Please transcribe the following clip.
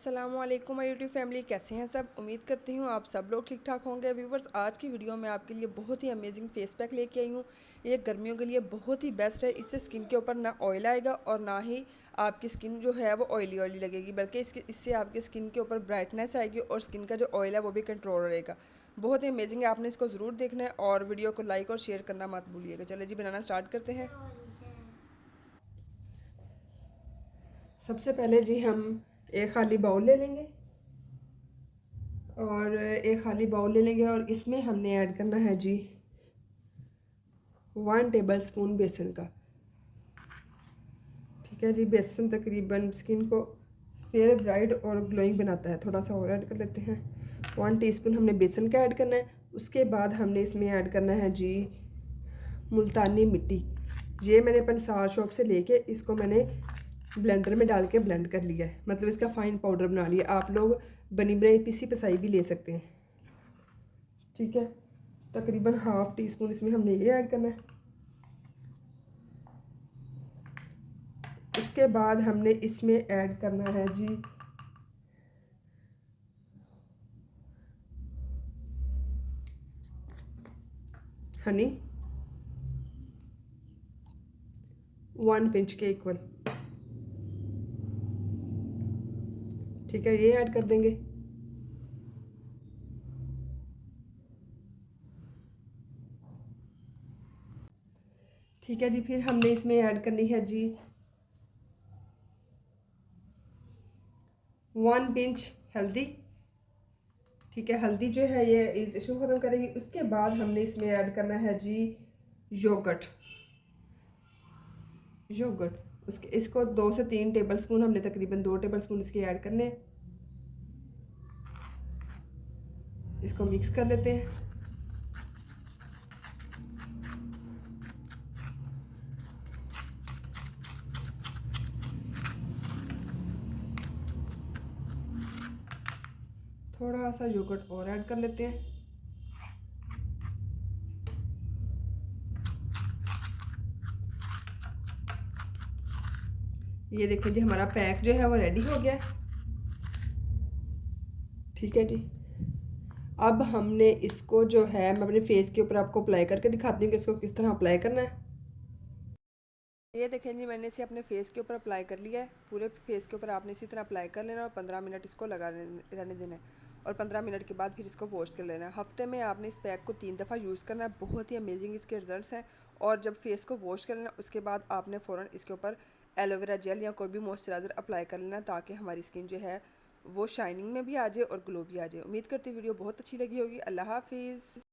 अस्सलामुअलैकुम my YouTube family, कैसे हैं सब। उम्मीद करती हूँ आप सब लोग ठीक ठाक होंगे। व्यूवर्स, आज की वीडियो में आपके लिए बहुत ही अमेजिंग फेस पैक लेके आई हूँ। ये गर्मियों के लिए बहुत ही बेस्ट है। इससे स्किन के ऊपर ना ऑयल आएगा और ना ही आपकी स्किन जो है वो ऑयली ऑयली लगेगी, बल्कि इससे आपकी स्किन के ऊपर ब्राइटनेस आएगी और स्किन का जो ऑयल है वो भी कंट्रोल रहेगा। बहुत ही अमेजिंग है, आपने इसको ज़रूर देखना है और वीडियो को लाइक और शेयर करना मत भूलिएगा। चले जी, बनाना स्टार्ट करते हैं। सबसे पहले जी हम एक खाली बाउल ले लेंगे और एक खाली बाउल ले लेंगे और इसमें हमने ऐड करना है जी 1 टेबल स्पून बेसन का। ठीक है जी, बेसन तकरीबन स्किन को फेयर ब्राइट और ग्लोइंग बनाता है। थोड़ा सा और ऐड कर लेते हैं। 1 टीस्पून हमने बेसन का ऐड करना है। उसके बाद हमने इसमें ऐड करना है जी मुल्तानी मिट्टी। ये मैंने पंसार शॉप से लेके इसको मैंने ब्लेंडर में डाल के ब्लेंड कर लिया है, मतलब इसका फाइन पाउडर बना लिया। आप लोग बनी बनाई पिसी पिसाई भी ले सकते हैं। ठीक है, तकरीबन ½ टीस्पून इसमें हमने ये ऐड करना है। उसके बाद हमने इसमें ऐड करना है जी हनी 1 पिंच के इक्वल। ठीक है, ये ऐड कर देंगे। ठीक है जी, फिर हमने इसमें ऐड करनी है जी 1 पिंच हल्दी। ठीक है, हल्दी जो है ये इशू ख़त्म करेगी। उसके बाद हमने इसमें ऐड करना है जी योगर्ट। उसके इसको 2 से 3 टेबल स्पून, हमने तकरीबन 2 टेबल स्पून इसके ऐड करने हैं। इसको मिक्स कर लेते हैं। थोड़ा सा योगर्ट और ऐड कर लेते हैं। ये देखिए जी, हमारा पैक जो है वो रेडी हो गया है। ठीक है जी, अब हमने इसको जो है मैं अपने फेस के ऊपर आपको अप्लाई करके दिखाती हूँ कि इसको किस तरह अप्लाई करना है। ये देखें जी, मैंने इसे अपने फेस के ऊपर अप्लाई कर लिया है। पूरे फेस के ऊपर आपने इसी तरह अप्लाई कर लेना और 15 मिनट इसको लगा रहने देना है और 15 मिनट के बाद फिर इसको वॉश कर लेना है। हफ्ते में आपने इस पैक को 3 दफ़ा यूज़ करना है। बहुत ही अमेजिंग इसके रिजल्ट्स हैं। और जब फेस को वॉश कर लेना उसके बाद आपने फ़ौरन इसके ऊपर एलोवेरा जेल या कोई भी मॉइस्चराइज़र अप्लाई कर लेना, ताकि हमारी स्किन जो है वो शाइनिंग में भी आ जाए और ग्लो भी आ जाए। उम्मीद करती वीडियो बहुत अच्छी लगी होगी। अल्लाह हाफिज़।